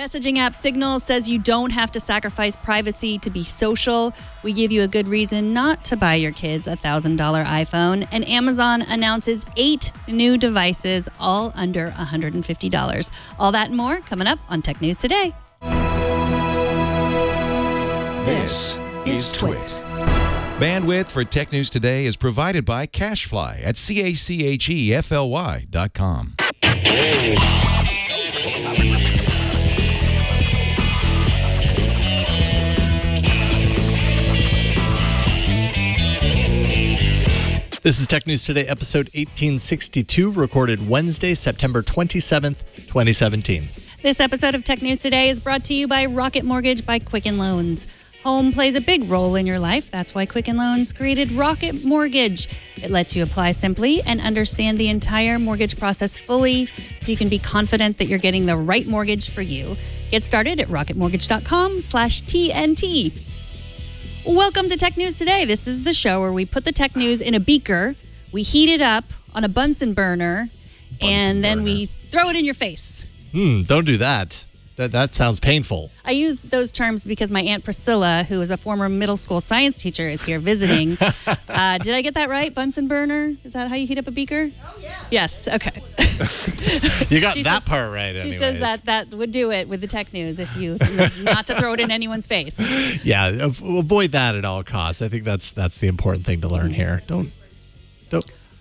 Messaging app Signal says you don't have to sacrifice privacy to be social. We give you a good reason not to buy your kids a $1,000 iPhone. And Amazon announces 8 new devices, all under $150. All that and more coming up on Tech News Today. This is Twit. Bandwidth for Tech News Today is provided by CashFly at CACHEFLY.com. This is Tech News Today, episode 1862, recorded Wednesday, September 27th, 2017. This episode of Tech News Today is brought to you by Rocket Mortgage by Quicken Loans. Home plays a big role in your life. That's why Quicken Loans created Rocket Mortgage. It lets you apply simply and understand the entire mortgage process fully so you can be confident that you're getting the right mortgage for you. Get started at rocketmortgage.com/TNT. Welcome to Tech News Today. This is the show where we put the tech news in a beaker, we heat it up on a Bunsen burner, and then we throw it in your face. Don't do that. That sounds painful. I use those terms because my Aunt Priscilla, who is a former middle school science teacher, is here visiting. Did I get that right? Bunsen burner? Is that how you heat up a beaker? Oh, yeah. Yes. Okay. You got that part right anyways. She says that would do it with the tech news if you not to throw it in anyone's face. Yeah, avoid that at all costs. I think that's the important thing to learn here. Don't.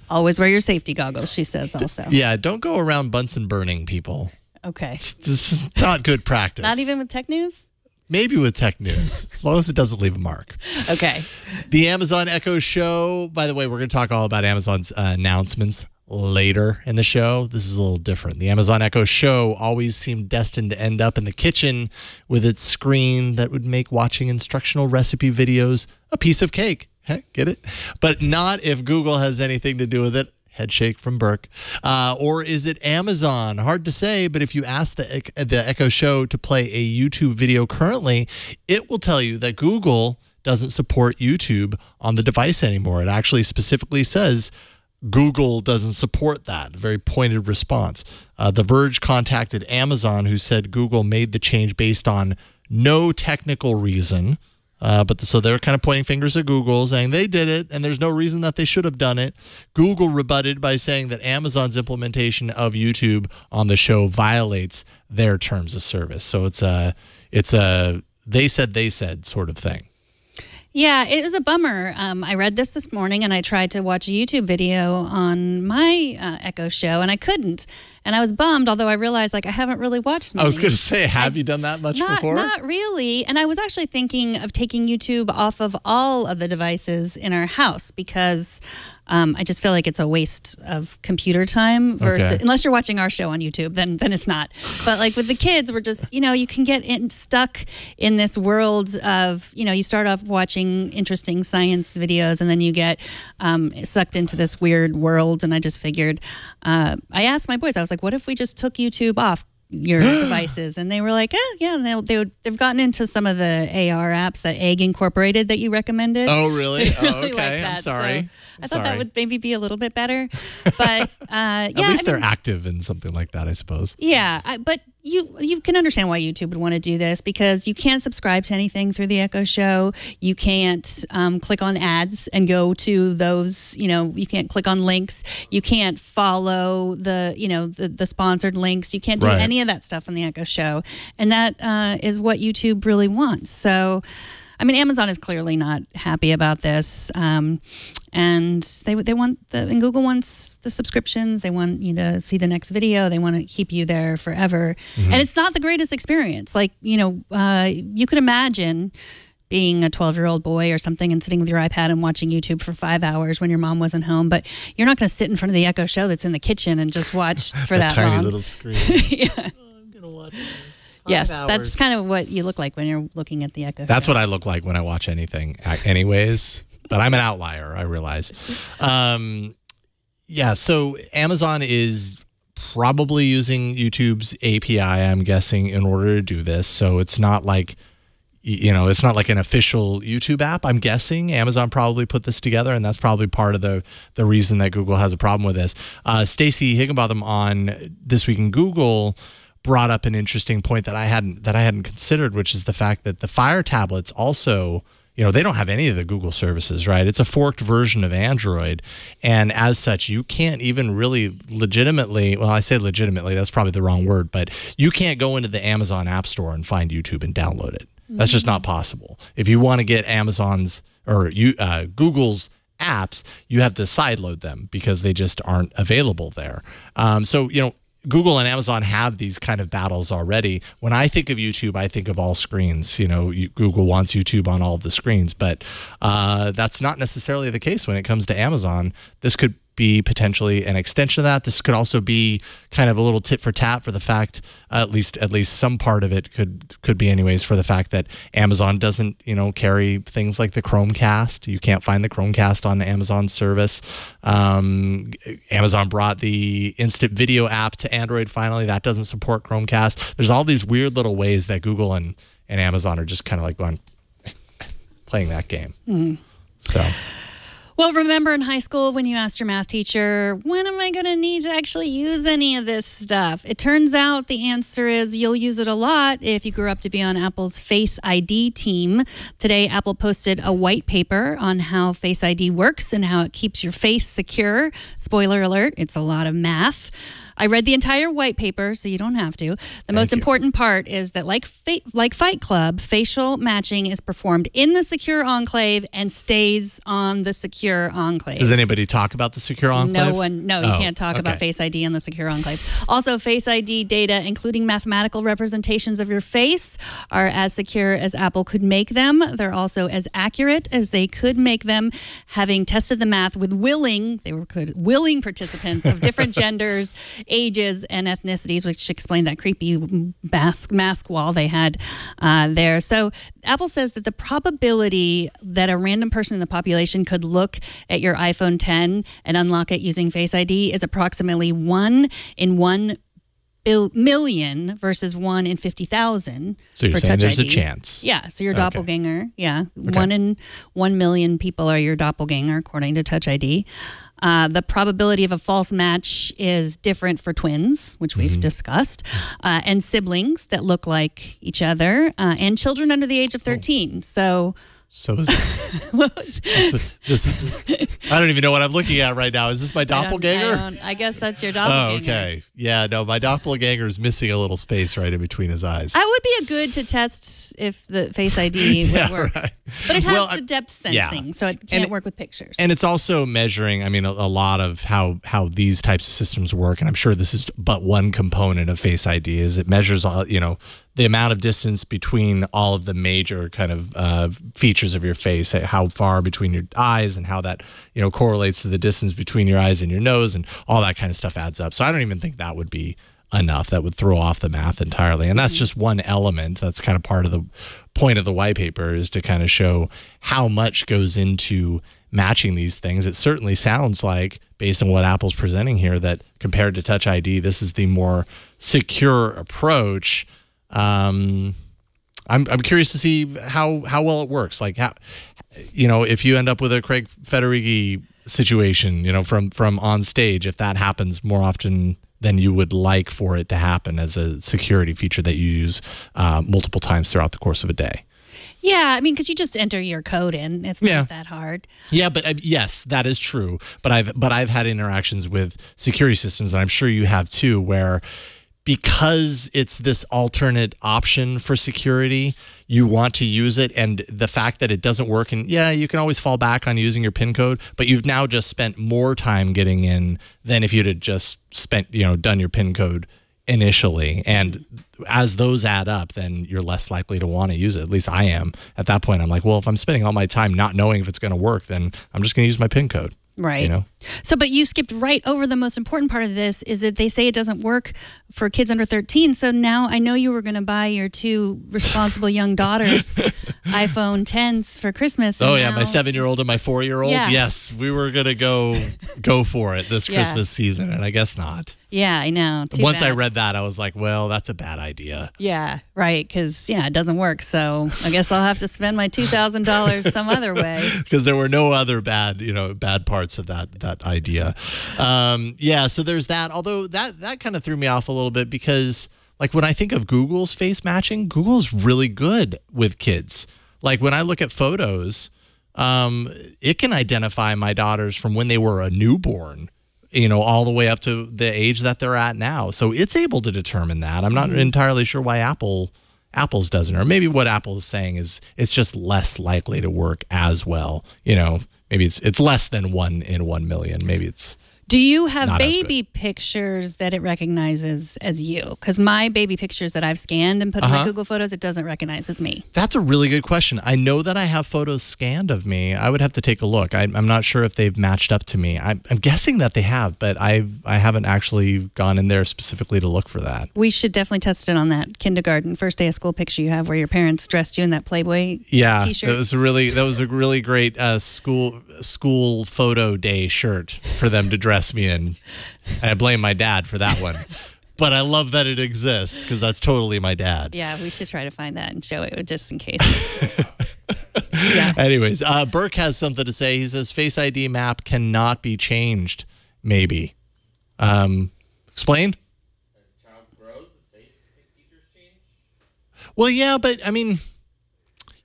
Always wear your safety goggles, she says also. Yeah, don't go around Bunsen burning people. Okay. It's just not good practice. Not even with tech news? Maybe with tech news, as long as it doesn't leave a mark. Okay. The Amazon Echo Show. By the way, we're going to talk all about Amazon's announcements later in the show. This is a little different. The Amazon Echo Show always seemed destined to end up in the kitchen with its screen that would make watching instructional recipe videos a piece of cake. Get it? But not if Google has anything to do with it. Head shake from Burke. Or is it Amazon? Hard to say, but if you ask the Echo Show to play a YouTube video currently, it will tell you that Google doesn't support YouTube on the device anymore. It actually specifically says Google doesn't support that. Very pointed response. The Verge contacted Amazon, who said Google made the change based on no technical reason. So they're kind of pointing fingers at Google, saying they did it, and there's no reason that they should have done it. Google rebutted by saying that Amazon's implementation of YouTube on the show violates their terms of service. So it's a they said sort of thing. Yeah, it is a bummer. I read this morning, and I tried to watch a YouTube video on my Echo Show, and I couldn't. And I was bummed, although I realized I haven't really watched many. I was going to say, have you done that much before? Not really. And I was actually thinking of taking YouTube off of all of the devices in our house because I just feel like it's a waste of computer time versus unless you're watching our show on YouTube, then it's not. But like with the kids, we're just, you can get stuck in this world of, you start off watching interesting science videos and then you get sucked into this weird world. And I just figured, I asked my boys, I was like, what if we just took YouTube off your devices? And they were like, yeah. And they've gotten into some of the AR apps that Egg Incorporated that you recommended. Oh, really? Oh, okay. Like I'm sorry. So I thought that would maybe be a little bit better. But at least they're active in something like that, I suppose. Yeah, but you can understand why YouTube would want to do this because you can't subscribe to anything through the Echo Show. You can't click on ads and go to those. You can't click on links. You can't follow the sponsored links. You can't do any of that stuff on the Echo Show, and that is what YouTube really wants. So, Amazon is clearly not happy about this, and they want and Google wants the subscriptions. They want you to see the next video. They want to keep you there forever, and it's not the greatest experience. Like you could imagine being a 12-year-old boy or something and sitting with your iPad and watching YouTube for 5 hours when your mom wasn't home, but you're not going to sit in front of the Echo Show that's in the kitchen and just watch for that tiny long. Little screen. Yeah. I'm gonna watch. Yes, 5 hours. That's kind of what you look like when you're looking at the Echo Show. That's what I look like when I watch anything, anyways. But I'm an outlier, I realize. So Amazon is probably using YouTube's API, I'm guessing, in order to do this. So it's not like it's not like an official YouTube app. I'm guessing Amazon probably put this together, and that's probably part of the reason that Google has a problem with this. Stacey Higginbotham on This Week in Google brought up an interesting point that I hadn't considered, which is the fact that the Fire tablets also, they don't have any of the Google services, right? It's a forked version of Android. And as such, you can't even really legitimately, well, I say legitimately, that's probably the wrong word, but you can't go into the Amazon App Store and find YouTube and download it. That's just not possible. If you want to get Amazon's or Google's apps, you have to sideload them because they just aren't available there. So, Google and Amazon have these kind of battles already. When I think of YouTube, I think of all screens. Google wants YouTube on all of the screens, but that's not necessarily the case when it comes to Amazon. This could be potentially an extension of that. This could also be kind of a little tit for tat for the fact, at least some part of it could be anyways, for the fact that Amazon doesn't, carry things like the Chromecast. You can't find the Chromecast on Amazon's service. Amazon brought the instant video app to Android finally. That doesn't support Chromecast. There's all these weird little ways that Google and Amazon are just kind of like playing that game. So... Well, remember in high school when you asked your math teacher, when am I going to need to actually use any of this stuff? It turns out the answer is you'll use it a lot if you grew up to be on Apple's Face ID team. Today, Apple posted a white paper on how Face ID works and how it keeps your face secure. Spoiler alert, it's a lot of math. I read the entire white paper, so you don't have to. The most important part is that like Fight Club, facial matching is performed in the secure enclave and stays on the secure enclave. Does anybody talk about the secure enclave? No, you can't talk about Face ID in the secure enclave. Also, Face ID data, including mathematical representations of your face, are as secure as Apple could make them. They're also as accurate as they could make them, having tested the math with willing participants of different genders, ages, and ethnicities, which explained that creepy mask wall they had there. So Apple says that the probability that a random person in the population could look at your iPhone 10 and unlock it using Face ID is approximately 1 in 1 million versus 1 in 50,000. So you're saying there's a chance. Yeah, so your doppelganger. Yeah, 1 in 1 million people are your doppelganger, according to Touch ID. The probability of a false match is different for twins, which we've discussed, and siblings that look like each other, and children under the age of 13. So is this? I don't even know what I'm looking at right now. Is this my doppelganger? I guess that's your doppelganger. Oh, okay. Yeah, no, my doppelganger is missing a little space right in between his eyes. That would be a good to test if the Face ID would work. Right. But it has the depth sensing, so it can't work with pictures. And it's also measuring, a lot of how these types of systems work, and I'm sure this is but one component of Face ID, is it measures all, the amount of distance between all of the major kind of features of your face, how far between your eyes, and how that correlates to the distance between your eyes and your nose, and all that kind of stuff adds up. So I don't even think that would be enough. That would throw off the math entirely. And that's just one element. That's kind of part of the point of the white paper, is to kind of show how much goes into matching these things. It certainly sounds like, based on what Apple's presenting here, that compared to Touch ID, this is the more secure approach. I'm curious to see how well it works. Like, how, if you end up with a Craig Federighi situation, from on stage, if that happens more often than you would like for it to happen as a security feature that you use multiple times throughout the course of a day. Yeah, because you just enter your code in. It's not that hard. Yeah, but yes, that is true. But I've had interactions with security systems, and I'm sure you have too, where because it's this alternate option for security, you want to use it, and the fact that it doesn't work, and you can always fall back on using your PIN code, but you've now just spent more time getting in than if you'd have just done your PIN code initially. And as those add up, then you're less likely to want to use it. At least I am. At that point, I'm like, well, if I'm spending all my time not knowing if it's going to work, then I'm just going to use my PIN code. Right. So, but you skipped right over the most important part of this, is that they say it doesn't work for kids under 13. So now I know you were going to buy your 2 responsible young daughters iPhone 10s for Christmas. Oh, yeah. My 7-year-old and my 4-year-old. Yeah. Yes. We were going to go for it this Christmas season, and I guess not. Yeah, I know. Once I read that, I was like, well, that's a bad idea. Yeah, right. Because, it doesn't work. So I guess I'll have to spend my $2,000 some other way. Because there were no other bad parts of that idea. So there's that. Although that kind of threw me off a little bit, because like when I think of Google's face matching, Google's really good with kids. Like when I look at photos, it can identify my daughters from when they were a newborn, all the way up to the age that they're at now. So it's able to determine that. I'm not entirely sure why Apple's doesn't, or maybe what Apple is saying is it's just less likely to work as well. Maybe it's less than 1 in 1 million. Maybe it's. Do you have baby pictures that it recognizes as you? Because my baby pictures that I've scanned and put in my Google Photos, it doesn't recognize as me. That's a really good question. I know that I have photos scanned of me. I would have to take a look. I'm not sure if they've matched up to me. I'm guessing that they have, but I haven't actually gone in there specifically to look for that. We should definitely test it on that kindergarten first day of school picture you have where your parents dressed you in that Playboy t-shirt. That was a really great school photo day shirt for them to dress me in. And I blame my dad for that one. But I love that it exists because that's totally my dad. Yeah, we should try to find that and show it just in case. Anyways, Burke has something to say. He says Face ID map cannot be changed, maybe. Explain? As a child grows, the face features change? Well, yeah, but I mean,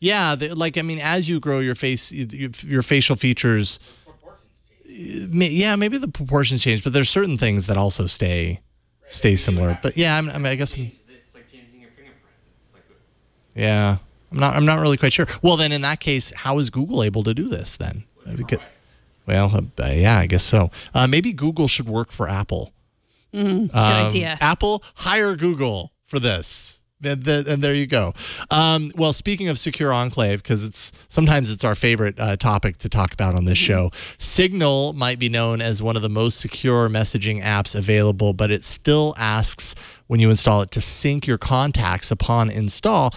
as you grow your face, your facial features... Yeah, maybe the proportions change, but there's certain things that also stay similar. But yeah, I guess it's like changing your fingerprint. It's like yeah, I'm not really quite sure. Well, then in that case, how is Google able to do this then? Well, yeah, I guess so. Maybe Google should work for Apple. Good idea. Apple, hire Google for this. And there you go. Well, speaking of secure enclave, because sometimes it's our favorite topic to talk about on this show, Signal might be known as one of the most secure messaging apps available, but it still asks when you install it to sync your contacts upon install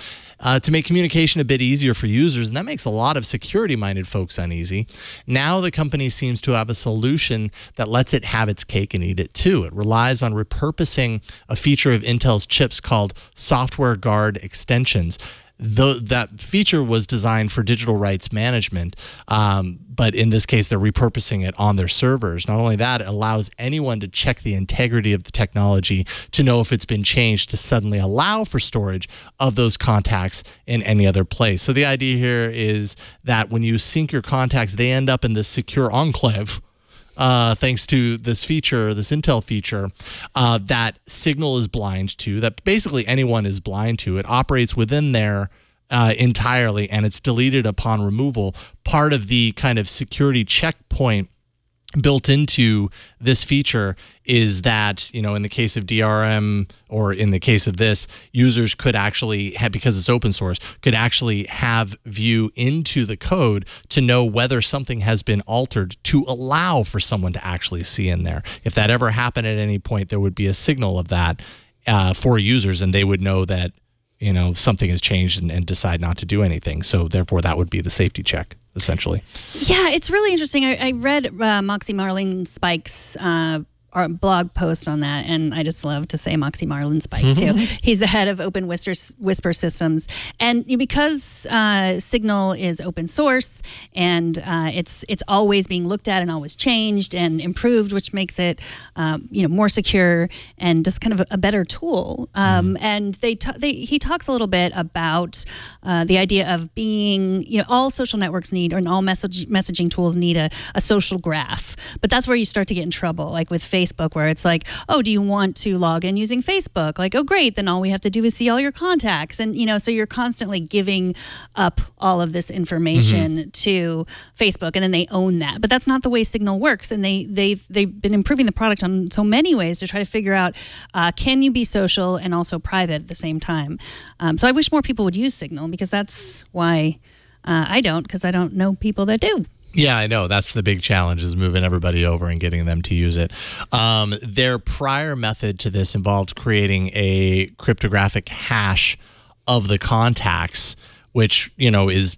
to make communication a bit easier for users, and that makes a lot of security-minded folks uneasy. Now the company seems to have a solution that lets it have its cake and eat it too. It relies on repurposing a feature of Intel's chips called software guard extensions. That feature was designed for digital rights management, but in this case, they're repurposing it on their servers. Not only that, it allows anyone to check the integrity of the technology to know if it's been changed to suddenly allow for storage of those contacts in any other place. So the idea here is that when you sync your contacts, they end up in this secure enclave, thanks to this feature, this Intel feature, that Signal is blind to, that basically anyone is blind to. It operates within there entirely, and it's deleted upon removal. Part of the kind of security checkpoint built into this feature is that, in the case of DRM, or in the case of this, users could actually have, because it's open source, could actually have view into the code to know whether something has been altered to allow for someone to actually see in there. If that ever happened at any point, there would be a signal of that for users, and they would know that, something has changed and decide not to do anything. So therefore, that would be the safety check, essentially. Yeah, it's really interesting. I read Moxie Marlin Spike's blog post on that, and I just love to say Moxie Marlin Spike too. He's the head of Open Whisper Systems, and because Signal is open source and it's always being looked at and always changed and improved, which makes it more secure and just kind of a better tool. And he talks a little bit about the idea of being, all social networks need, or all messaging tools need a social graph, but that's where you start to get in trouble, like with Facebook, where it's like, oh, do you want to log in using Facebook? Like, oh, great, then all we have to do is see all your contacts. And, so you're constantly giving up all of this information to Facebook, and then they own that. But that's not the way Signal works. And they've been improving the product on so many ways to try to figure out, can you be social and also private at the same time? So I wish more people would use Signal, because that's why I don't, because I don't know people that do. Yeah, I know. That's the big challenge, is moving everybody over and getting them to use it. Their prior method to this involved creating a cryptographic hash of the contacts, which, is,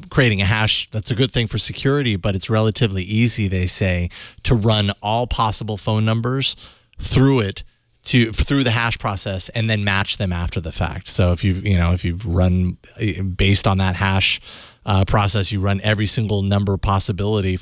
creating a hash. That's a good thing for security, but it's relatively easy, they say, to run all possible phone numbers through it, through the hash process, and then match them after the fact. So if you run based on that hash process, you run every single phone number possibility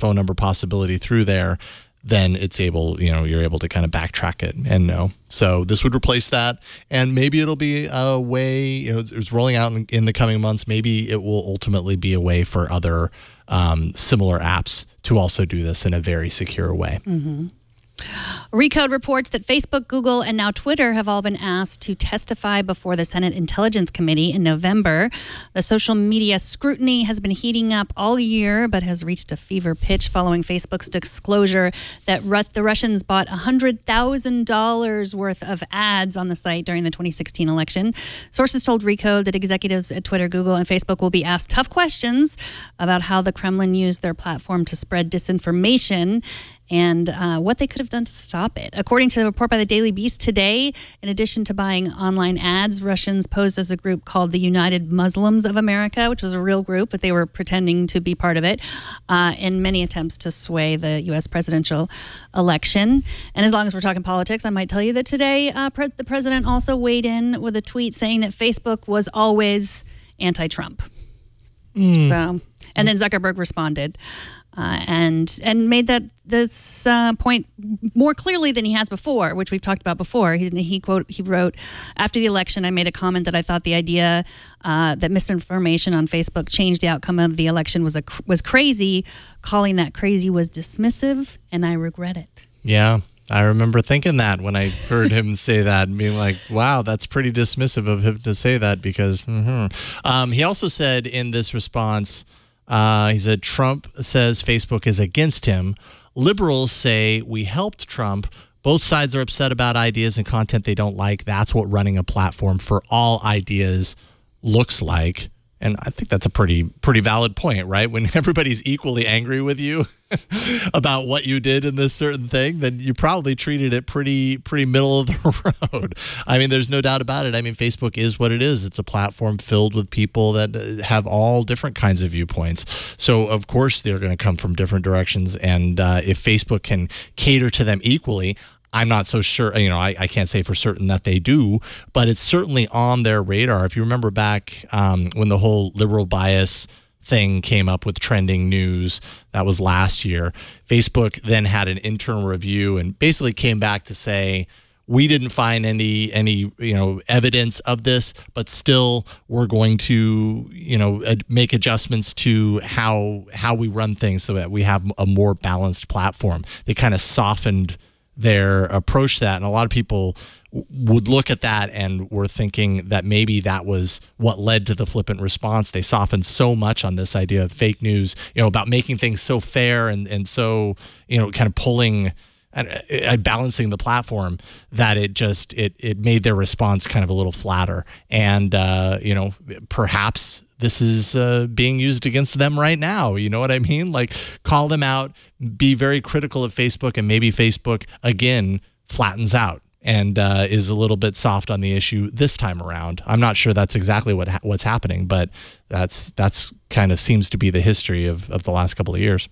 through there. then it's able, you're able to kind of backtrack it and know. So this would replace that, and maybe it'll be a way, it's rolling out in the coming months. Maybe it will ultimately be a way for other similar apps to also do this in a very secure way. Mm-hmm. Recode reports that Facebook, Google, and now Twitter have all been asked to testify before the Senate Intelligence Committee in November. The social media scrutiny has been heating up all year, but has reached a fever pitch following Facebook's disclosure that the Russians bought $100,000 worth of ads on the site during the 2016 election. Sources told Recode that executives at Twitter, Google, and Facebook will be asked tough questions about how the Kremlin used their platform to spread disinformation and what they could have done to stop it. According to a report by the Daily Beast today, in addition to buying online ads, Russians posed as a group called the United Muslims of America, which was a real group, but they were pretending to be part of it, in many attempts to sway the U.S. presidential election. And as long as we're talking politics, I might tell you that today the president also weighed in with a tweet saying that Facebook was always anti-Trump. So, and then Zuckerberg responded. And made this point more clearly than he has before, which we've talked about before. He wrote, "After the election, I made a comment that I thought the idea that misinformation on Facebook changed the outcome of the election was crazy. Calling that crazy was dismissive, and I regret it." Yeah. I remember thinking that when I heard him say that and being like, wow, that's pretty dismissive of him to say that because he also said in this response, he said, Trump says Facebook is against him. Liberals say we helped Trump. Both sides are upset about ideas and content they don't like. That's what running a platform for all ideas looks like. And I think that's a pretty valid point, right? When everybody's equally angry with you about what you did in this certain thing, then you probably treated it pretty middle of the road. I mean, there's no doubt about it. I mean, Facebook is what it is. It's a platform filled with people that have all different kinds of viewpoints. So, of course, they're going to come from different directions. And if Facebook can cater to them equally, I'm not so sure, I can't say for certain that they do, but it's certainly on their radar. If you remember back when the whole liberal bias thing came up with trending news, that was last year, Facebook then had an internal review and basically came back to say, we didn't find any evidence of this, but still we're going to make adjustments to how we run things so that we have a more balanced platform. They kind of softened their approach to that, and a lot of people would look at that and were thinking that maybe that was what led to the flippant response. They softened so much on this idea of fake news, about making things so fair and so kind of pulling and balancing the platform, that it made their response kind of a little flatter. And perhaps this is being used against them right now. You know what I mean? Like, call them out, be very critical of Facebook, and maybe Facebook again flattens out and is a little bit soft on the issue this time around. I'm not sure that's exactly what's happening, but that's kind of seems to be the history of the last couple of years.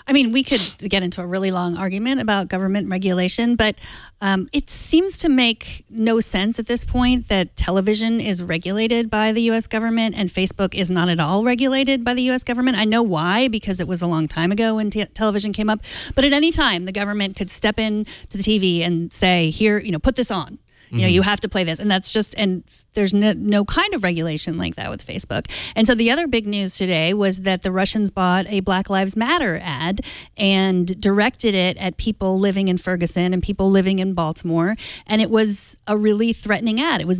I mean, we could get into a really long argument about government regulation, but it seems to make no sense at this point that television is regulated by the U.S. government and Facebook is not at all regulated by the U.S. government. I know why, because it was a long time ago when television came up, but at any time the government could step in to the TV and say, here, put this on. You have to play this. And that's just, and there's no kind of regulation like that with Facebook. And so the other big news today was that the Russians bought a Black Lives Matter ad and directed it at people living in Ferguson and people living in Baltimore. And it was a really threatening ad. It was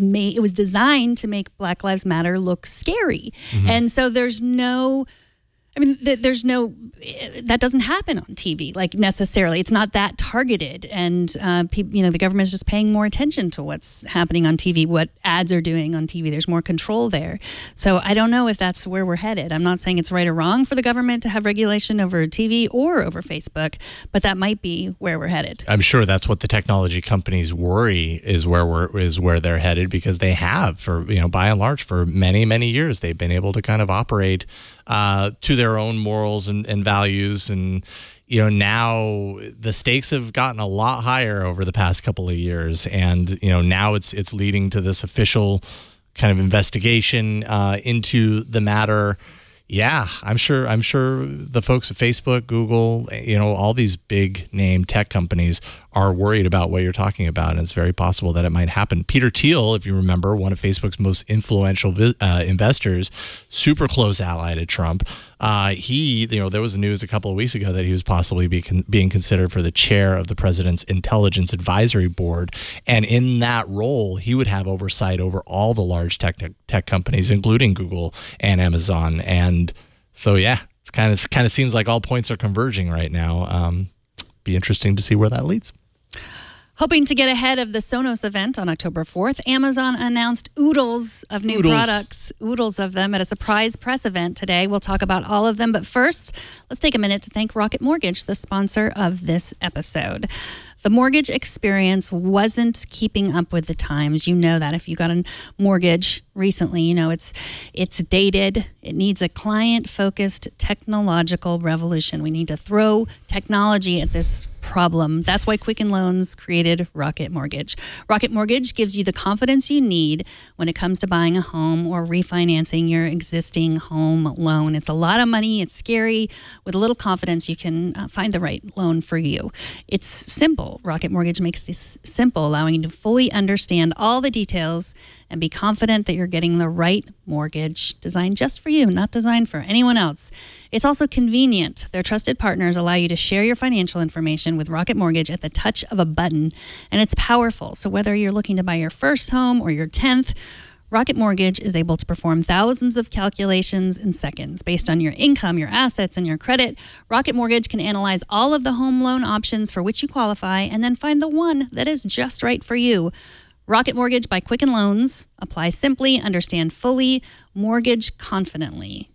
designed to make Black Lives Matter look scary. And so there's no that doesn't happen on TV, like, necessarily. It's not that targeted, and the government is just paying more attention to what's happening on TV, what ads are doing on TV. There's more control there. So I don't know if that's where we're headed. I'm not saying it's right or wrong for the government to have regulation over TV or over Facebook, but that might be where we're headed. I'm sure that's what the technology companies worry is where they're headed, because they have for by and large for many years they've been able to kind of operate to their own morals and values. And, now the stakes have gotten a lot higher over the past couple of years. And, now it's leading to this official kind of investigation into the matter. Yeah, I'm sure the folks at Facebook, Google, all these big name tech companies are worried about what you're talking about, and it's very possible that it might happen. Peter Thiel, if you remember, one of Facebook's most influential investors, super close ally to Trump. There was news a couple of weeks ago that he was possibly being considered for the chair of the president's Intelligence Advisory Board, and in that role, he would have oversight over all the large tech companies, including Google and Amazon. And so, yeah, it's kind of seems like all points are converging right now. Be interesting to see where that leads. Hoping to get ahead of the Sonos event on October 4th, Amazon announced oodles of new products, oodles of them, at a surprise press event today. We'll talk about all of them, but first, let's take a minute to thank Rocket Mortgage, the sponsor of this episode. The mortgage experience wasn't keeping up with the times. You know that if you got a mortgage recently, it's dated. It needs a client-focused technological revolution. We need to throw technology at this problem. That's why Quicken Loans created Rocket Mortgage. Rocket Mortgage gives you the confidence you need when it comes to buying a home or refinancing your existing home loan. It's a lot of money. It's scary. With a little confidence, you can find the right loan for you. It's simple. Rocket Mortgage makes this simple, allowing you to fully understand all the details and be confident that you're getting the right mortgage designed just for you, not designed for anyone else. It's also convenient. Their trusted partners allow you to share your financial information with Rocket Mortgage at the touch of a button, and it's powerful. So whether you're looking to buy your first home or your 10th, Rocket Mortgage is able to perform thousands of calculations in seconds based on your income, your assets, and your credit. Rocket Mortgage can analyze all of the home loan options for which you qualify and then find the one that is just right for you. Rocket Mortgage by Quicken Loans. Apply simply, understand fully, mortgage confidently.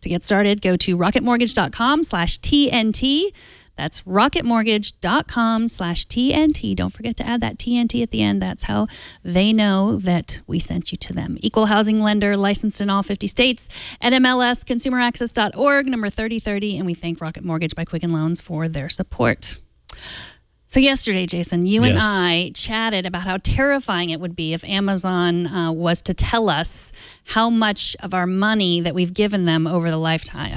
To get started, go to rocketmortgage.com/TNT. That's rocketmortgage.com/TNT. Don't forget to add that TNT at the end. That's how they know that we sent you to them. Equal housing lender, licensed in all 50 states. NMLS, consumeraccess.org, number 3030. And we thank Rocket Mortgage by Quicken Loans for their support. So yesterday, Jason, you and I chatted about how terrifying it would be if Amazon was to tell us how much of our money that we've given them over our lifetime.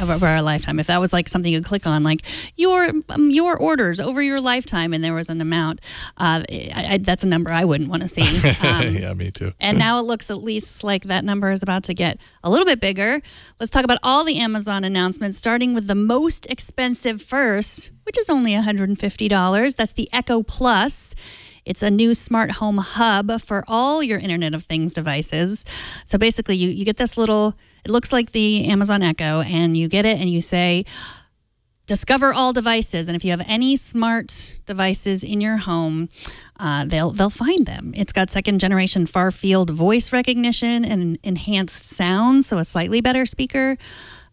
If that was like something you could click on, like your orders over your lifetime, and there was an amount, that's a number I wouldn't want to see. Yeah, me too. And now it looks at least like that number is about to get a little bit bigger. Let's talk about all the Amazon announcements, starting with the most expensive first, which is only $150. That's the Echo Plus. It's a new smart home hub for all your Internet of Things devices. So basically, you get this little, it looks like the Amazon Echo, and you get it and you say, discover all devices. And if you have any smart devices in your home, they'll find them. It's got second generation far field voice recognition and enhanced sound, so a slightly better speaker.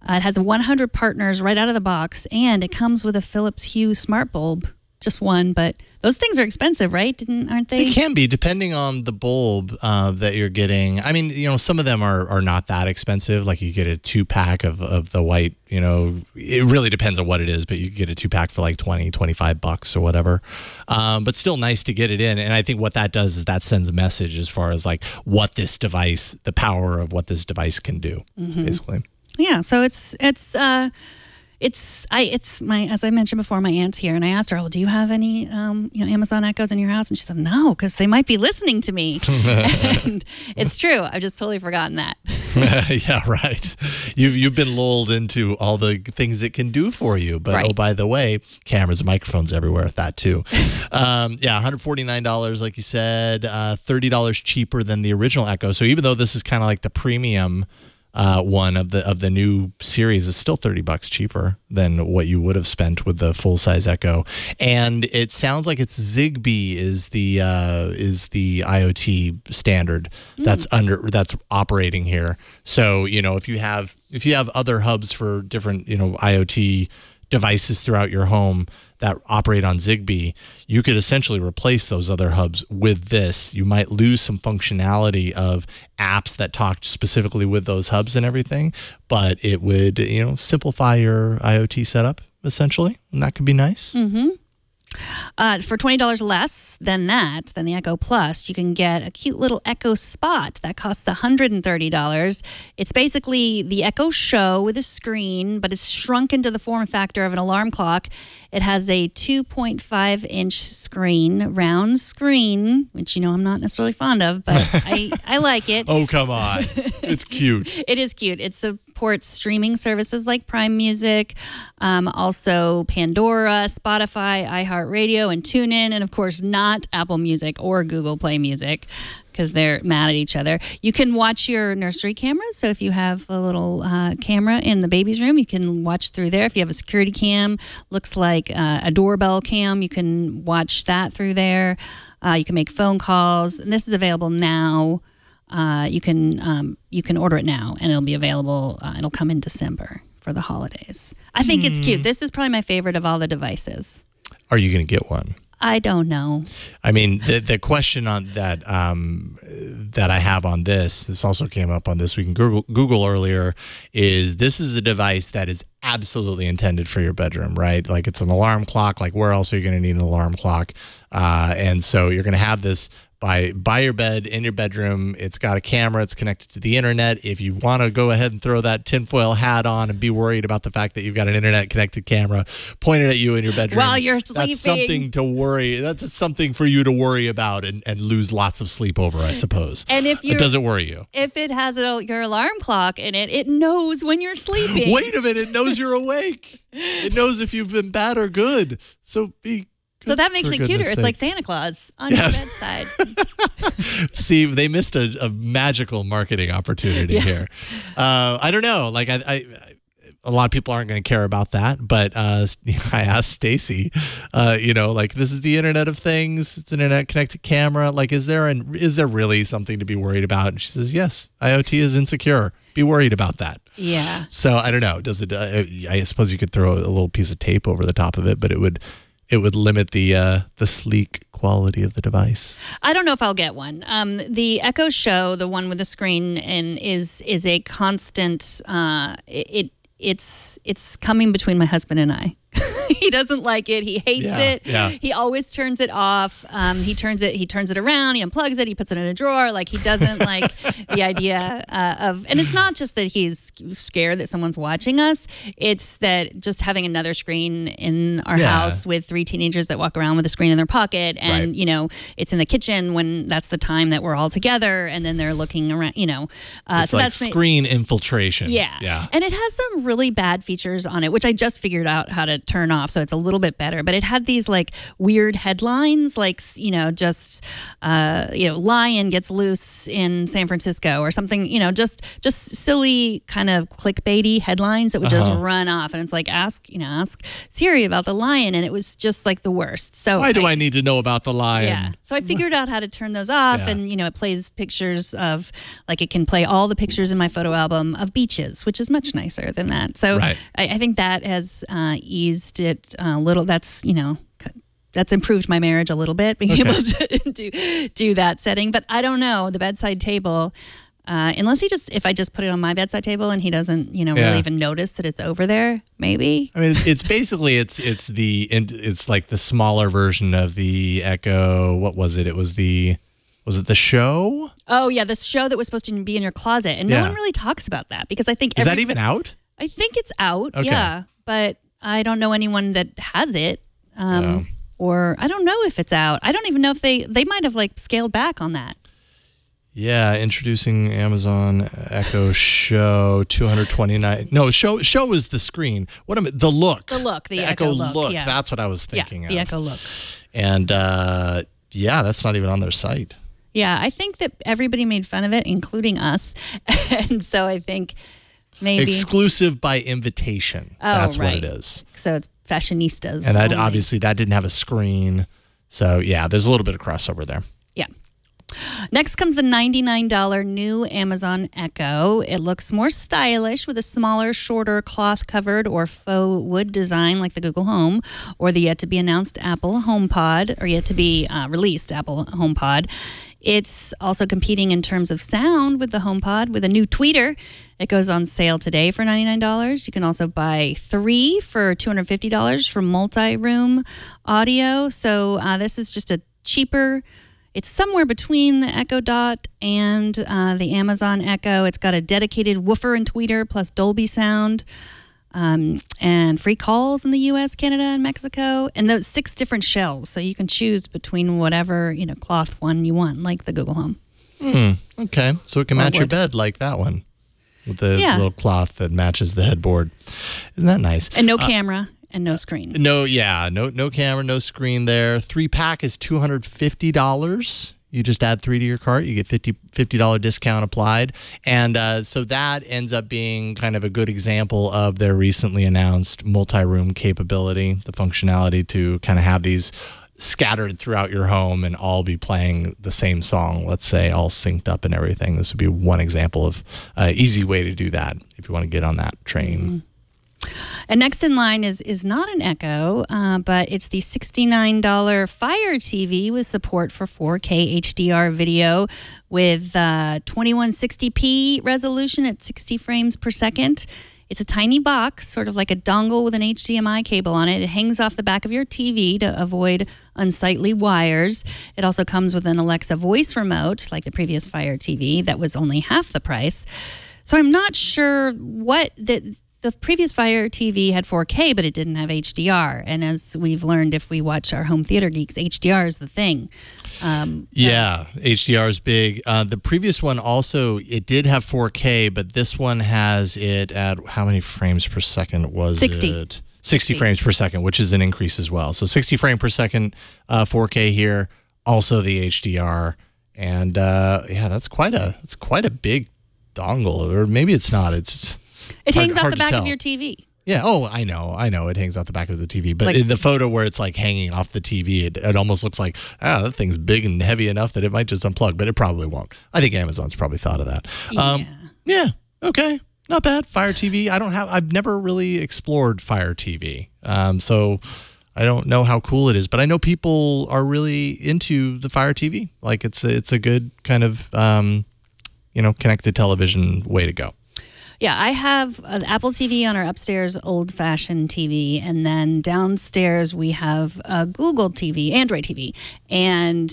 It has 100 partners right out of the box, and it comes with a Philips Hue smart bulb. Just one, but those things are expensive, right? Aren't they? They can be, depending on the bulb that you're getting. I mean, some of them are not that expensive. Like you get a 2-pack of the white, it really depends on what it is, but you get a 2-pack for like $20-25 or whatever. But still nice to get it in. And I think what that does is that sends a message as far as like what this device, the power of what this device can do, basically. Yeah. So it's my, as I mentioned before, my aunt's here, and I asked her, "Oh, do you have any Amazon Echoes in your house?" And she said, "No, because they might be listening to me." And it's true. I've just totally forgotten that. Yeah, right. You've been lulled into all the things it can do for you, but right. Oh, by the way, cameras and microphones everywhere with that too. Yeah, $149, like you said, $30 cheaper than the original Echo. So even though this is kind of like the premium one of the new series, is still $30 cheaper than what you would have spent with the full size Echo, and it sounds like it's Zigbee is the IoT standard that's operating here. So if you have other hubs for different IoT devices throughout your home that operate on Zigbee, you could essentially replace those other hubs with this. You might lose some functionality of apps that talk specifically with those hubs and everything, but it would, simplify your IoT setup essentially, and that could be nice. Mm-hmm. For $20 less than the Echo Plus, you can get a cute little Echo Spot that costs $130. It's basically the Echo Show with a screen, but it's shrunk into the form factor of an alarm clock. It has a 2.5-inch screen, round screen, which I'm not necessarily fond of, but I like it. Oh, come on. It's cute. It is cute. It supports streaming services like Prime Music, also Pandora, Spotify, iHeartRadio, and TuneIn, and of course not Apple Music or Google Play Music because they're mad at each other. You can watch your nursery cameras. So if you have a little camera in the baby's room, you can watch through there. If you have a security cam, looks like a doorbell cam, you can watch that through there. You can make phone calls, and this is available now. You can order it now, and it'll be available. It'll come in December for the holidays. I think it's cute. This is probably my favorite of all the devices. Are you going to get one? I don't know. I mean, the question on that that I have on this also came up on This Week in Google earlier, is this is a device that is absolutely intended for your bedroom, right? Like it's an alarm clock. Like where else are you going to need an alarm clock? And so you're going to have this by your bed, in your bedroom. It's got a camera. It's connected to the internet. If you want to go ahead and throw that tinfoil hat on and be worried about the fact that you've got an internet-connected camera pointed at you in your bedroom, while you're sleeping, that's something to worry. That's something for you to worry about and lose lots of sleep over, I suppose. And if it doesn't worry you, if it has your alarm clock in it, it knows when you're sleeping. Wait a minute, it knows you're awake. It knows if you've been bad or good. So that makes it cuter. It's like Santa Claus on your bedside. See, they missed a magical marketing opportunity here. I don't know. Like, a lot of people aren't going to care about that. But I asked Stacy, like, this is the Internet of Things. It's an internet-connected camera. Like, is there really something to be worried about? And she says, yes, IoT is insecure. Be worried about that. Yeah. So I don't know. Does it? I suppose you could throw a little piece of tape over the top of it, but it would limit the sleek quality of the device. I don't know if I'll get one. The Echo Show, the one with the screen, is a constant. It's coming between my husband and I. He doesn't like it. He hates it. Yeah. He always turns it off. He turns it around. He unplugs it. He puts it in a drawer. Like he doesn't like the idea of. And it's not just that he's scared that someone's watching us. It's that just having another screen in our house with 3 teenagers that walk around with a screen in their pocket, and it's in the kitchen when that's the time that we're all together, and then they're looking around. It's so like that's screen infiltration. Yeah. And it has some really bad features on it, which I just figured out how to turn off, so it's a little bit better. But it had these like weird headlines, like lion gets loose in San Francisco or something. Just silly kind of clickbaity headlines that would just run off, and it's like ask Siri about the lion, and it was just like the worst. So why do I need to know about the lion? Yeah. So I figured out how to turn those off, and it plays pictures of, like, it can play all the pictures in my photo album of beaches, which is much nicer than that. So I think that has eased it a little. That's improved my marriage a little bit, being able to do that setting. But I don't know, the bedside table, unless if I just put it on my bedside table and he doesn't, really even notice that it's over there, maybe. I mean, it's basically, it's like the smaller version of the Echo. What was it? Was it the Show? Oh yeah, the Show that was supposed to be in your closet, and no one really talks about that, because I think is that even out? I think it's out. Okay. Yeah, but I don't know anyone that has it. Or I don't know if it's out. I don't even know if they might have like scaled back on that. Yeah, introducing Amazon Echo Show 229. No, Show is the screen. The look. The Echo look. Yeah. That's what I was thinking of. The Echo look. And that's not even on their site. Yeah, I think that everybody made fun of it, including us. And so I think maybe exclusive by invitation. That's what it is. So it's fashionistas. And obviously that didn't have a screen. So yeah, there's a little bit of crossover there. Yeah. Next comes the $99 new Amazon Echo. It looks more stylish with a smaller, shorter cloth-covered or faux wood design like the Google Home or the yet-to-be-announced Apple HomePod or yet-to-be-released Apple HomePod. It's also competing in terms of sound with the HomePod with a new tweeter. It goes on sale today for $99. You can also buy 3 for $250 for multi-room audio. So this is just a cheaper... It's somewhere between the Echo Dot and the Amazon Echo. It's got a dedicated woofer and tweeter plus Dolby sound and free calls in the U.S., Canada, and Mexico. And those 6 different shells. So you can choose between whatever cloth one you want, like the Google Home. Okay. So it can match your bed like that one with the little cloth that matches the headboard. Isn't that nice? And no camera. And no screen. No camera, no screen there. 3-pack is $250. You just add 3 to your cart, you get $50 discount applied. And so that ends up being kind of a good example of their recently announced multi-room capability, the functionality to kind of have these scattered throughout your home and all be playing the same song, let's say, all synced up and everything. This would be one example of an easy way to do that if you want to get on that train. And next in line is not an Echo, but it's the $69 Fire TV with support for 4K HDR video with 2160p resolution at 60 frames per second. It's a tiny box, sort of like a dongle with an HDMI cable on it. It hangs off the back of your TV to avoid unsightly wires. It also comes with an Alexa voice remote, like the previous Fire TV, that was only half the price. So I'm not sure what... The previous Fire TV had 4K, but it didn't have HDR. And as we've learned, if we watch our home theater geeks, HDR is the thing. Yeah, HDR is big. The previous one also, it did have 4K, but this one has it at how many frames per second was 60. it? 60 frames per second, which is an increase as well. So 60 frame per second, 4K here, also the HDR. And yeah, that's quite a big dongle. Or maybe it's not. It hangs off the back of your TV. Yeah. Oh, I know. It hangs off the back of the TV. But in the photo where it's like hanging off the TV, it almost looks like, that thing's big and heavy enough that it might just unplug, but it probably won't. I think Amazon's probably thought of that. Yeah. Okay. Not bad. Fire TV. I've never really explored Fire TV. So I don't know how cool it is, but I know people are really into the Fire TV. Like it's a good kind of, connected television way to go. Yeah, I have an Apple TV on our upstairs old-fashioned TV, and then downstairs we have a Google TV, Android TV, and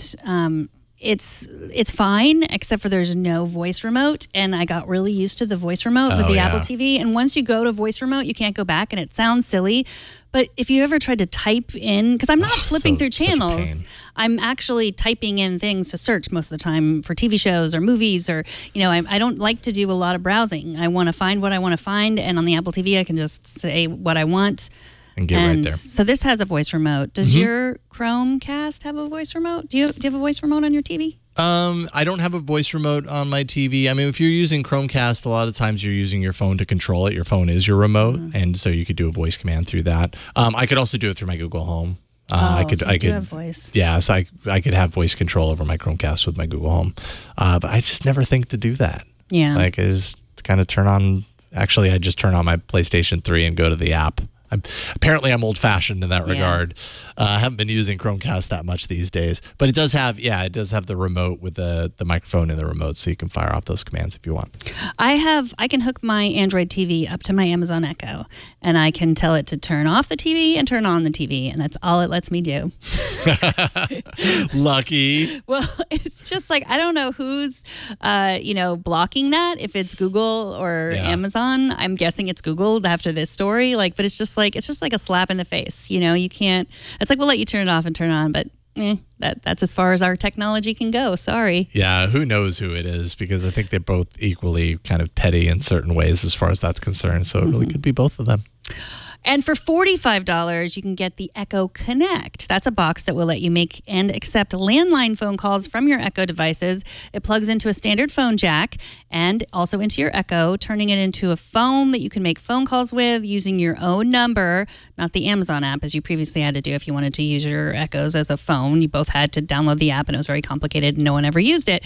it's fine, except for there's no voice remote, and I got really used to the voice remote with the Apple TV, and once you go to voice remote, you can't go back, and it sounds silly, but if you ever tried to type in, because I'm not flipping through channels, I'm actually typing in things to search most of the time for TV shows or movies, or, I don't like to do a lot of browsing. I want to find what I want to find, and on the Apple TV, I can just say what I want. And get right there. So this has a voice remote. Does your Chromecast have a voice remote? Do you have a voice remote on your TV? I don't have a voice remote on my TV. I mean, if you're using Chromecast, a lot of times you're using your phone to control it. Your phone is your remote, and so you could do a voice command through that. I could also do it through my Google Home. I could have voice. Yeah, so I could have voice control over my Chromecast with my Google Home. But I just never think to do that. Yeah. Like, I just kind of turn on... Actually, I just turn on my PlayStation 3 and go to the app. Apparently, I'm old-fashioned in that regard. I haven't been using Chromecast that much these days, but it does have the remote with the microphone in the remote, so you can fire off those commands if you want. I can hook my Android TV up to my Amazon Echo, and I can tell it to turn off the TV and turn on the TV, and that's all it lets me do. Lucky. Well, it's just like, I don't know who's, blocking that, if it's Google or Amazon. I'm guessing it's Google after this story, but it's just like a slap in the face. You can't, it's like, we'll let you turn it off and turn it on, but that's as far as our technology can go. Sorry. Yeah, who knows who it is, because I think they're both equally kind of petty in certain ways as far as that's concerned. So it really could be both of them. And for $45, you can get the Echo Connect. That's a box that will let you make and accept landline phone calls from your Echo devices. It plugs into a standard phone jack and also into your Echo, turning it into a phone that you can make phone calls with using your own number, not the Amazon app, as you previously had to do if you wanted to use your Echoes as a phone. You both had to download the app, and it was very complicated, and no one ever used it.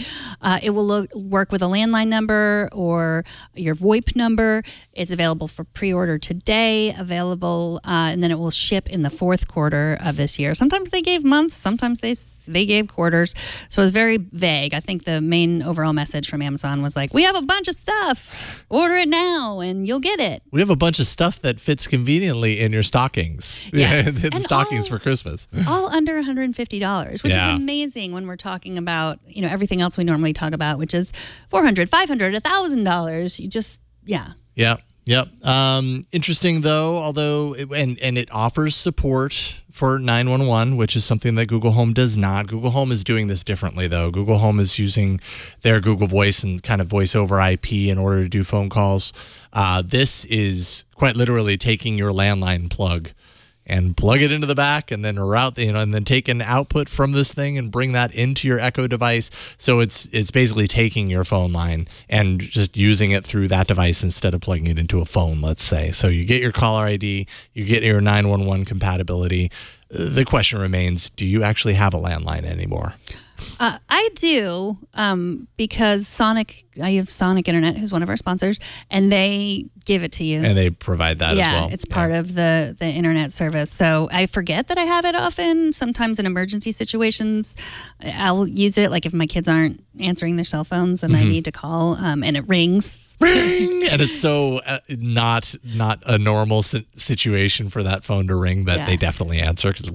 It will work with a landline number or your VoIP number. It's available for pre-order today, and then it will ship in the fourth quarter of this year. Sometimes they gave months, sometimes they gave quarters. So it was very vague. I think the main overall message from Amazon was like, we have a bunch of stuff. Order it now and you'll get it. We have a bunch of stuff that fits conveniently in your stockings. Yes. The stockings for Christmas. All under $150, which is amazing when we're talking about, everything else we normally talk about, which is $400, $500, $1,000. You just, Yep. Interesting though, although it offers support for 911, which is something that Google Home does not. Google Home is doing this differently though. Google Home is using their Google Voice and kind of voice over IP in order to do phone calls. This is quite literally taking your landline plug and plug it into the back and then route, and then take an output from this thing and bring that into your Echo device. So it's basically taking your phone line and just using it through that device instead of plugging it into a phone, let's say. So you get your caller ID, you get your 911 compatibility. The question remains, do you actually have a landline anymore? I do, because I have Sonic Internet, who's one of our sponsors, and they give it to you. And they provide that as well. Yeah, it's part of the internet service. So I forget that I have it often. Sometimes in emergency situations, I'll use it. Like if my kids aren't answering their cell phones and I need to call, and it rings. Ring! And it's so not a normal situation for that phone to ring that they definitely answer. Because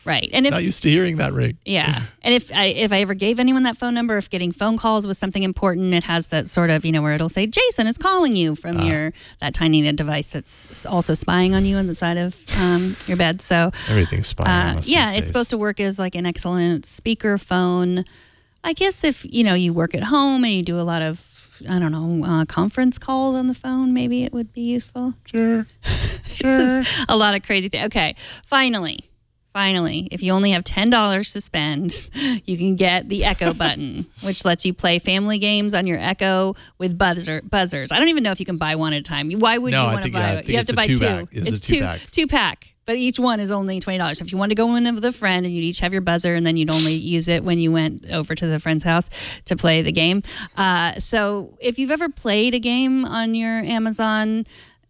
Right. And if not used to hearing that ring. Yeah. And if I ever gave anyone that phone number, if getting phone calls was something important, it has that sort of, where it'll say, Jason is calling you from that tiny device that's also spying on you on the side of your bed. So everything's spying on us these it's days. supposed to work as like an excellent speaker phone. I guess if, you work at home and you do a lot of, conference calls on the phone, maybe it would be useful. Sure. This is a lot of crazy things. Okay. Finally, if you only have $10 to spend, you can get the Echo button, which lets you play family games on your Echo with buzzers. I don't even know if you can buy one at a time. Why would you want to buy it? You have to buy two. It's two-pack, but each one is only $20. So if you want to go in with a friend and you'd each have your buzzer, and then you'd only use it when you went over to the friend's house to play the game. So if you've ever played a game on your Amazon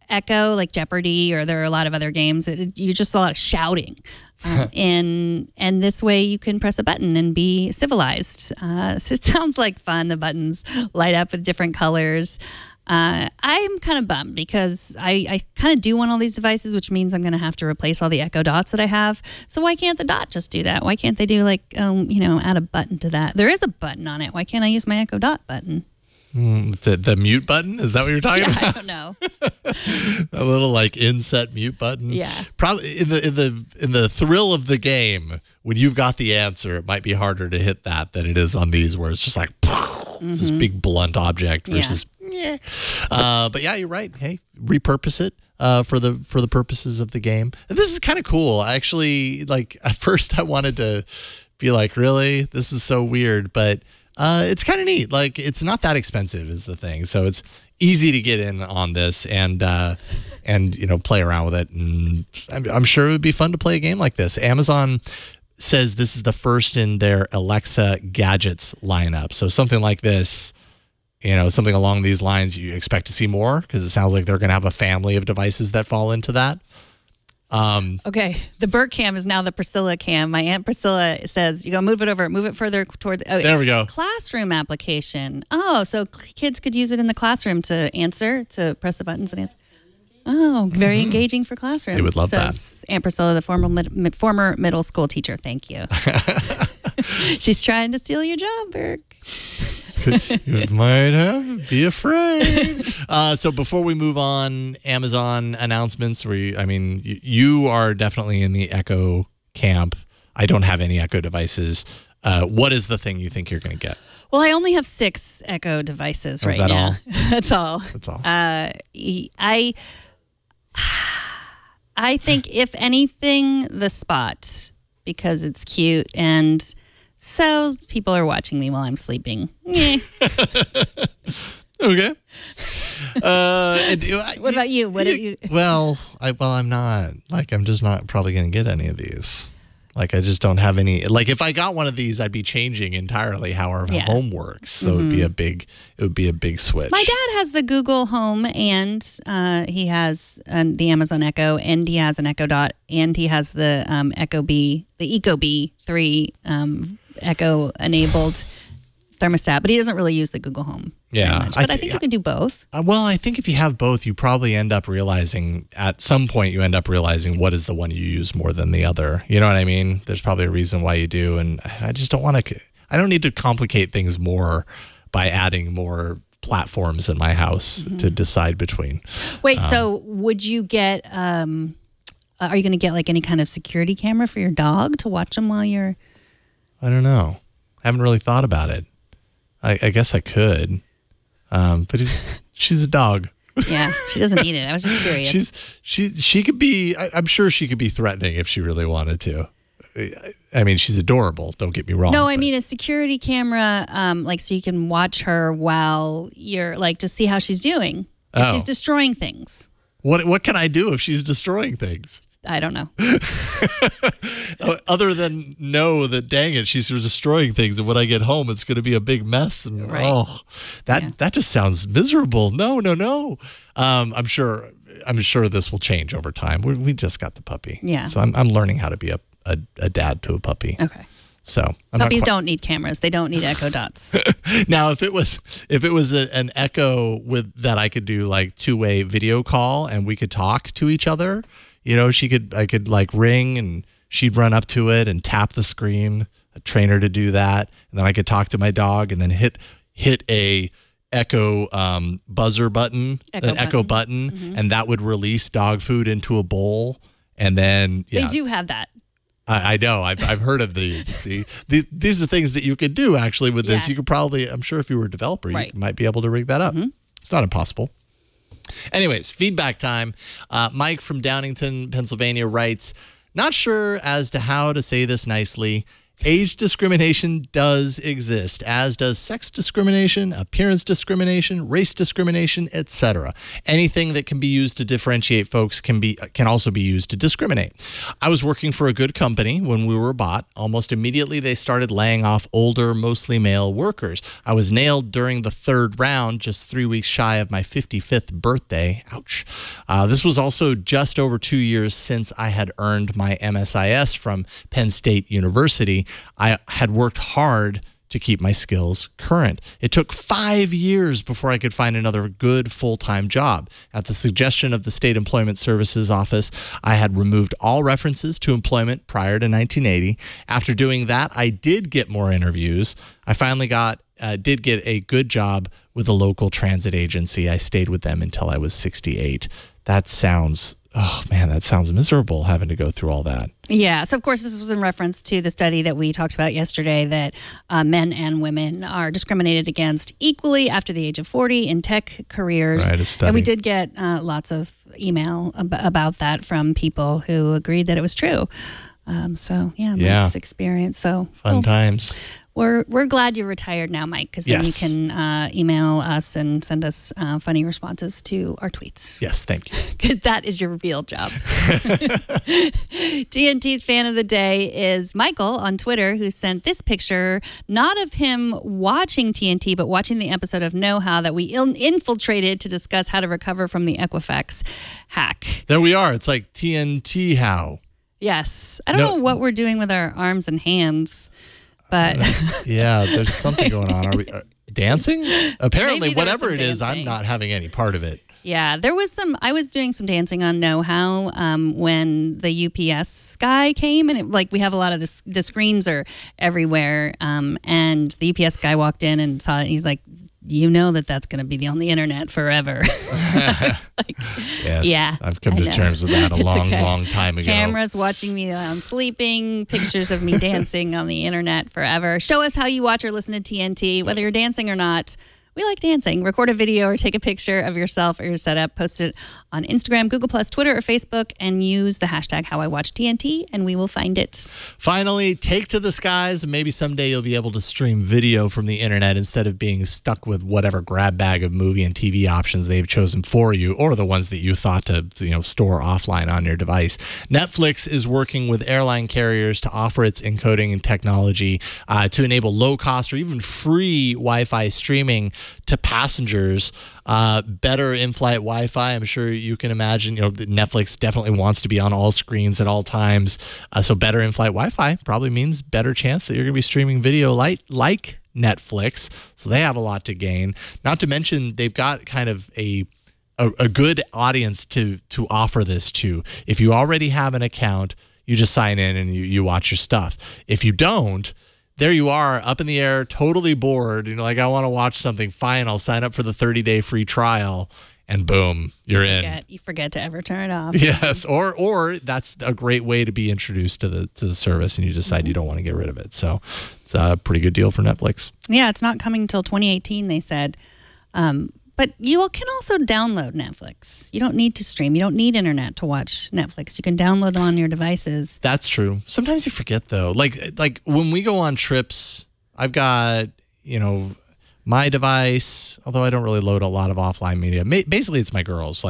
Echo, like Jeopardy, or there are a lot of other games, you're just a lot of shouting. And this way you can press a button and be civilized. So it sounds like fun. The buttons light up with different colors. I'm kind of bummed because I kind of do want all these devices, which means I'm going to have to replace all the Echo Dots that I have. So why can't the Dot just do that? Why can't they do add a button to that? There is a button on it. Why can't I use my Echo Dot button? The mute button? Is that what you're talking about? I don't know. A little inset mute button. Yeah. Probably in the thrill of the game, when you've got the answer, it might be harder to hit that than it is on these, where it's just like this big blunt object versus. Yeah. But yeah, you're right. Hey, repurpose it for the purposes of the game. And this is kind of cool. Actually, at first I wanted to be like, really, this is so weird, but. It's kind of neat. It's not that expensive is the thing. So it's easy to get in on this and play around with it. And I'm sure it would be fun to play a game like this. Amazon says this is the first in their Alexa gadgets lineup. So something like this, something along these lines, you expect to see more because it sounds like they're going to have a family of devices that fall into that. Okay, the Bert cam is now the Priscilla cam. My Aunt Priscilla says, you go move it further toward there we go. Classroom application. Oh, so kids could use it in the classroom to press the buttons and answer. Oh, very engaging for classrooms. They would love that. Aunt Priscilla, the former middle school teacher. Thank you. She's trying to steal your job, Bert. You might be afraid. So before we move on, Amazon announcements. You are definitely in the Echo camp. I don't have any Echo devices. What is the thing you think you're going to get? Well, I only have 6 Echo devices right now. All? That's all. That's all. I think if anything, the Spot, because it's cute and so people are watching me while I'm sleeping. Yeah. Okay. What about you? What have you? Well, I'm not. Like, I'm just not probably going to get any of these. Like, I just don't have any. Like, if I got one of these, I'd be changing entirely how our home works. So it would be a big switch. My dad has the Google Home, and he has the Amazon Echo, and he has an Echo Dot, and he has the Ecobee 3 Echo enabled thermostat, but he doesn't really use the Google Home. Yeah, much. But I think you can do both. Well, I think if you have both, you probably end up realizing at some point what is the one you use more than the other. You know what I mean? There's probably a reason why you do, and I just don't want to. I don't need to complicate things more by adding more platforms in my house to decide between. Wait, so would you get? Are you going to get like any kind of security camera for your dog to watch him while you're? I don't know. I haven't really thought about it. I guess I could. But she's a dog. Yeah, she doesn't need it. I was just curious. She could be. I'm sure she could be threatening if she really wanted to. I mean, she's adorable. Don't get me wrong. No, I mean a security camera, like so you can watch her while you're like just see how she's doing. If she's destroying things. What can I do if she's destroying things? I don't know. Other than know that, dang it, she's destroying things, and when I get home, it's going to be a big mess. And that just sounds miserable. No. I'm sure this will change over time. We just got the puppy. Yeah. So I'm learning how to be a dad to a puppy. Okay. So puppies don't need cameras. They don't need Echo Dots. Now, if it was an Echo with that I could do like 2-way video call and we could talk to each other, you know, I could like ring and she'd run up to it and tap the screen. A trainer to do that, and then I could talk to my dog and then hit a Echo buzzer button, Echo button, and that would release dog food into a bowl. And then they do have that. I know. I've heard of these. See, these are things that you could do actually with this. You could probably, I'm sure if you were a developer, you might be able to rig that up. It's not impossible. Anyways, feedback time. Mike from Downingtown, Pennsylvania writes, not sure as to how to say this nicely. Age discrimination does exist, as does sex discrimination, appearance discrimination, race discrimination, etc. Anything that can be used to differentiate folks can also be used to discriminate. I was working for a good company when we were bought. Almost immediately, they started laying off older, mostly male workers. I was nailed during the 3rd round, just 3 weeks shy of my 55th birthday. Ouch. This was also just over 2 years since I had earned my MSIS from Penn State University. I had worked hard to keep my skills current. It took 5 years before I could find another good full-time job. At the suggestion of the State Employment Services Office, I had removed all references to employment prior to 1980. After doing that, I did get more interviews. I finally did get a good job with a local transit agency. I stayed with them until I was 68. That sounds miserable having to go through all that. Yeah. So, of course, this was in reference to the study that we talked about yesterday that men and women are discriminated against equally after the age of 40 in tech careers. Right, a study. And we did get lots of email about that from people who agreed that it was true. Mike's experience. So fun times. We're glad you're retired now, Mike, because then you can email us and send us funny responses to our tweets. Yes, thank you. Because that is your real job. TNT's fan of the day is Michael on Twitter, who sent this picture, not of him watching TNT, but watching the episode of Know How that we infiltrated to discuss how to recover from the Equifax hack. There we are. It's like TNT how. Yes. I don't know what we're doing with our arms and hands. But yeah, there's something going on. Are we dancing? Apparently, whatever it is, dancing. I'm not having any part of it. Yeah, there was I was doing some dancing on Know How when the UPS guy came, and we have a lot of the screens are everywhere. And the UPS guy walked in and saw it, and he's like, you know that's going to be on the internet forever. Yes, yeah, I've come to terms with that a long time ago. Cameras watching me while I'm sleeping, pictures of me dancing on the internet forever. Show us how you watch or listen to TNT, whether you're dancing or not. We like dancing. Record a video or take a picture of yourself or your setup, post it on Instagram, Google+, Twitter, or Facebook, and use the hashtag #HowIWatchTNT, and we will find it. Finally, take to the skies, and maybe someday you'll be able to stream video from the internet instead of being stuck with whatever grab bag of movie and TV options they've chosen for you, or the ones that you thought to store offline on your device. Netflix is working with airline carriers to offer its encoding and technology to enable low-cost or even free Wi-Fi streaming to passengers. Better in-flight Wi-Fi. I'm sure you can imagine. Netflix definitely wants to be on all screens at all times. So better in-flight Wi-Fi probably means better chance that you're going to be streaming video like Netflix. So they have a lot to gain. Not to mention they've got kind of a good audience to offer this to. If you already have an account, you just sign in and you watch your stuff. If you don't, there you are, up in the air, totally bored. I want to watch something. Fine, I'll sign up for the 30-day free trial, and boom, you're in. You forget to ever turn it off. Yes, or that's a great way to be introduced to the service, and you decide you don't want to get rid of it. So it's a pretty good deal for Netflix. Yeah, it's not coming until 2018, they said. But you can also download Netflix. You don't need to stream. You don't need internet to watch Netflix. You can download them on your devices. That's true. Sometimes you forget, though. Like when we go on trips, I've got, my device, although I don't really load a lot of offline media. Basically, it's my girls.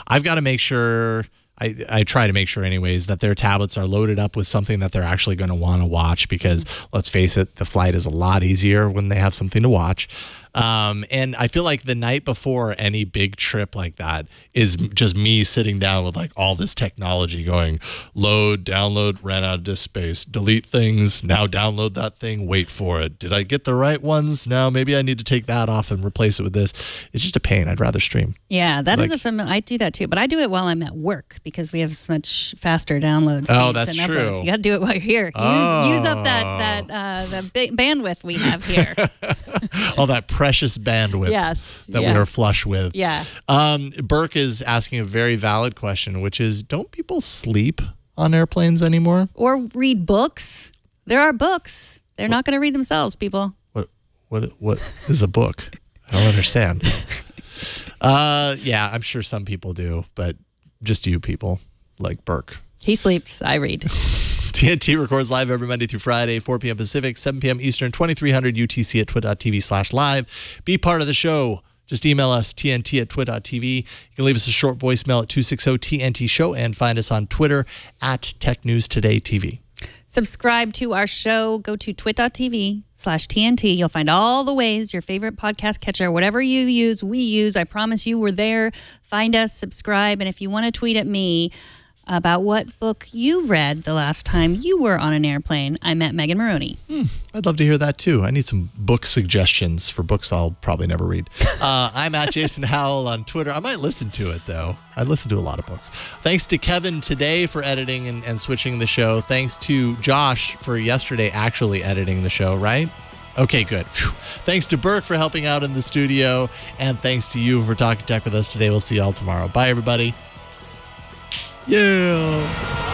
I've got to make sure, I try to make sure anyways, that their tablets are loaded up with something that they're actually going to want to watch because, let's face it, the flight is a lot easier when they have something to watch. And I feel like the night before any big trip like that is just me sitting down with all this technology going, load, download, ran out of disk space, delete things, now download that thing, wait for it. Did I get the right ones? No, maybe I need to take that off and replace it with this. It's just a pain. I'd rather stream. Yeah, that is a familiar. I do that too, but I do it while I'm at work because we have so much faster downloads. Oh, that's true. Uploads. You got to do it while you're here. Use up the bandwidth we have here. All that precious bandwidth that we are flush with. Yeah. Burke is asking a very valid question, which is, don't people sleep on airplanes anymore? Or read books? There are books. They're not going to read themselves, people. What is a book? I don't understand. Yeah, I'm sure some people do, but just you people like Burke. He sleeps. I read. TNT records live every Monday through Friday, 4 p.m. Pacific, 7 p.m. Eastern, 2300 UTC at twit.tv/live. Be part of the show. Just email us, tnt@twit.tv. You can leave us a short voicemail at 260-TNT-SHOW and find us on Twitter at TechNewsTodayTV. Subscribe to our show. Go to twit.tv/TNT. You'll find all the ways your favorite podcast catcher, whatever you use, we use. I promise you we're there. Find us, subscribe, and if you want to tweet at me about what book you read the last time you were on an airplane, I'm at Megan Maroney. I'd love to hear that too. I need some book suggestions for books I'll probably never read. I'm at Jason Howell on Twitter. I might listen to it though. I listen to a lot of books. Thanks to Kevin today for editing and switching the show. Thanks to Josh for yesterday actually editing the show, right? Okay, good. Whew. Thanks to Burke for helping out in the studio. And thanks to you for talking tech with us today. We'll see you all tomorrow. Bye, everybody. Yeah.